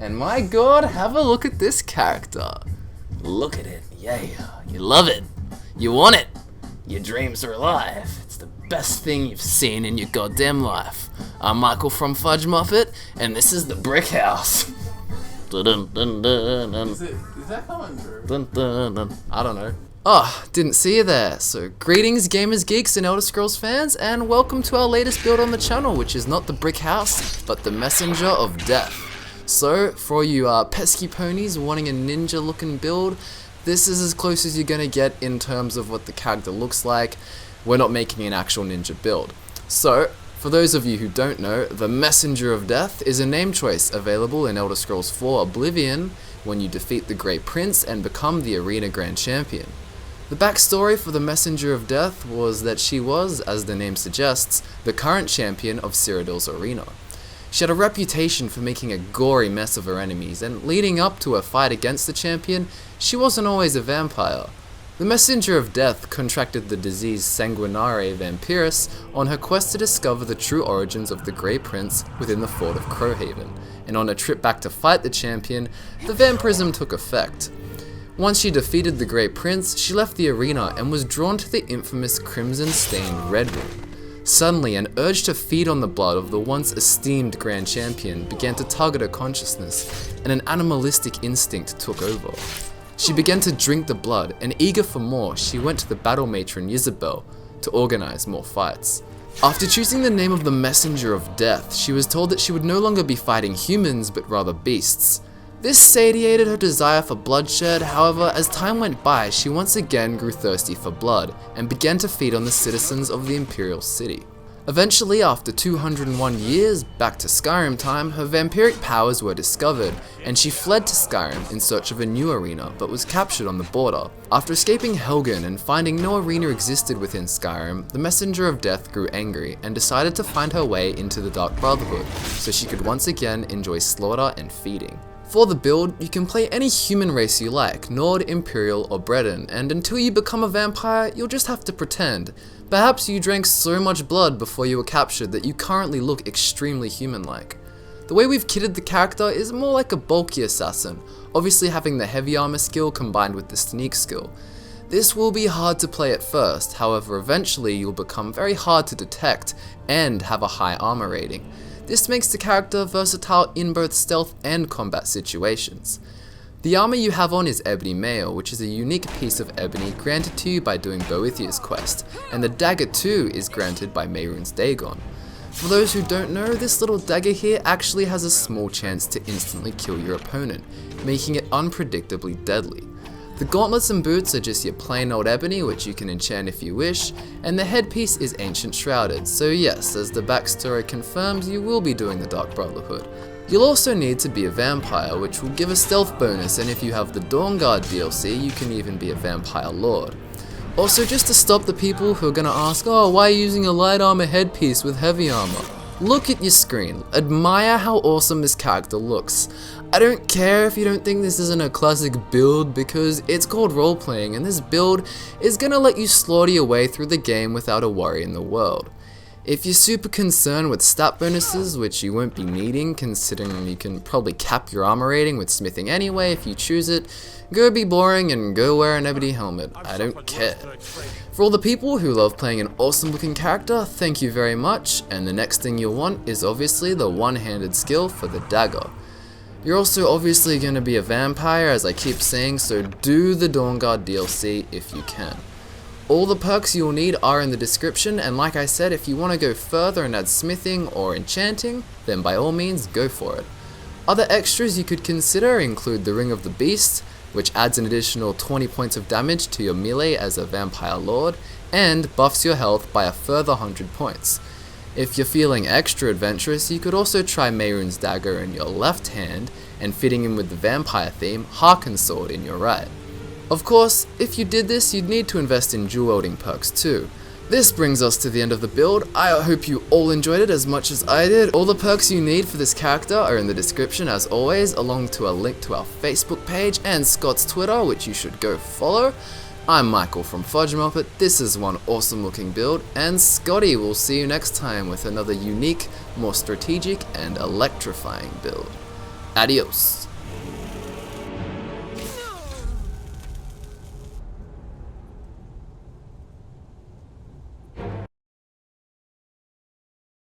And my god, have a look at this character. Look at it, yeah, you love it, you want it, your dreams are alive. It's the best thing you've seen in your goddamn life. I'm Michael from Fudge Muppet, and this is the Brick House. Dun, dun, dun, dun. Is that coming through? Dun, dun, dun. I don't know. Oh, didn't see you there. So, greetings gamers, geeks, and Elder Scrolls fans, and welcome to our latest build on the channel, which is not the Brick House, but the Messenger of Death. So, for all you pesky ponies wanting a ninja looking build, this is as close as you're gonna get in terms of what the character looks like. We're not making an actual ninja build. So, for those of you who don't know, the Messenger of Death is a name choice available in Elder Scrolls 4 Oblivion when you defeat the Grey Prince and become the Arena Grand Champion. The backstory for the Messenger of Death was that she was, as the name suggests, the current champion of Cyrodiil's arena. She had a reputation for making a gory mess of her enemies, and leading up to her fight against the champion, she wasn't always a vampire. The Messenger of Death contracted the disease Sanguinare Vampiris on her quest to discover the true origins of the Grey Prince within the fort of Crowhaven, and on a trip back to fight the champion, the vampirism took effect. Once she defeated the Grey Prince, she left the arena and was drawn to the infamous crimson-stained Red Room. Suddenly, an urge to feed on the blood of the once esteemed Grand Champion began to tug at her consciousness, and an animalistic instinct took over. She began to drink the blood, and eager for more, she went to the battle matron Isabel to organize more fights. After choosing the name of the Messenger of Death, she was told that she would no longer be fighting humans, but rather beasts. This satiated her desire for bloodshed. However, as time went by, she once again grew thirsty for blood, and began to feed on the citizens of the Imperial City. Eventually, after 201 years, back to Skyrim time, her vampiric powers were discovered, and she fled to Skyrim in search of a new arena, but was captured on the border. After escaping Helgen and finding no arena existed within Skyrim, the Messenger of Death grew angry, and decided to find her way into the Dark Brotherhood, so she could once again enjoy slaughter and feeding. For the build, you can play any human race you like, Nord, Imperial, or Breton, and until you become a vampire, you'll just have to pretend. Perhaps you drank so much blood before you were captured that you currently look extremely human-like. The way we've kitted the character is more like a bulky assassin, obviously having the heavy armor skill combined with the sneak skill. This will be hard to play at first, however eventually you'll become very hard to detect and have a high armor rating. This makes the character versatile in both stealth and combat situations. The armor you have on is Ebony Mail, which is a unique piece of ebony granted to you by doing Boethiah's quest, and the dagger too is granted by Mehrunes Dagon. For those who don't know, this little dagger here actually has a small chance to instantly kill your opponent, making it unpredictably deadly. The gauntlets and boots are just your plain old ebony, which you can enchant if you wish, and the headpiece is ancient shrouded, so yes, as the backstory confirms, you will be doing the Dark Brotherhood. You'll also need to be a vampire, which will give a stealth bonus, and if you have the Dawnguard DLC, you can even be a vampire lord. Also, just to stop the people who are gonna ask, oh, why are you using a light armor headpiece with heavy armor? Look at your screen, admire how awesome this character looks. I don't care if you don't think this isn't a classic build, because it's called roleplaying, and this build is gonna let you slaughter your way through the game without a worry in the world. If you're super concerned with stat bonuses, which you won't be needing considering you can probably cap your armor rating with smithing anyway if you choose it, go be boring and go wear an ebony helmet, I don't care. For all the people who love playing an awesome looking character, thank you very much, and the next thing you'll want is obviously the one-handed skill for the dagger. You're also obviously going to be a vampire, as I keep saying, so do the Dawnguard DLC if you can. All the perks you'll need are in the description, and like I said, if you want to go further and add smithing or enchanting, then by all means go for it. Other extras you could consider include the Ring of the Beast, which adds an additional 20 points of damage to your melee as a vampire lord, and buffs your health by a further 100 points. If you're feeling extra adventurous, you could also try Mehrunes Dagger in your left hand, and fitting in with the vampire theme, Harken Sword in your right. Of course, if you did this, you'd need to invest in dual wielding perks too. This brings us to the end of the build. I hope you all enjoyed it as much as I did. All the perks you need for this character are in the description as always, along to a link to our Facebook page and Scott's Twitter, which you should go follow. I'm Michael from Fudge Muppet, this is one awesome looking build, and Scotty will see you next time with another unique, more strategic and electrifying build. Adios.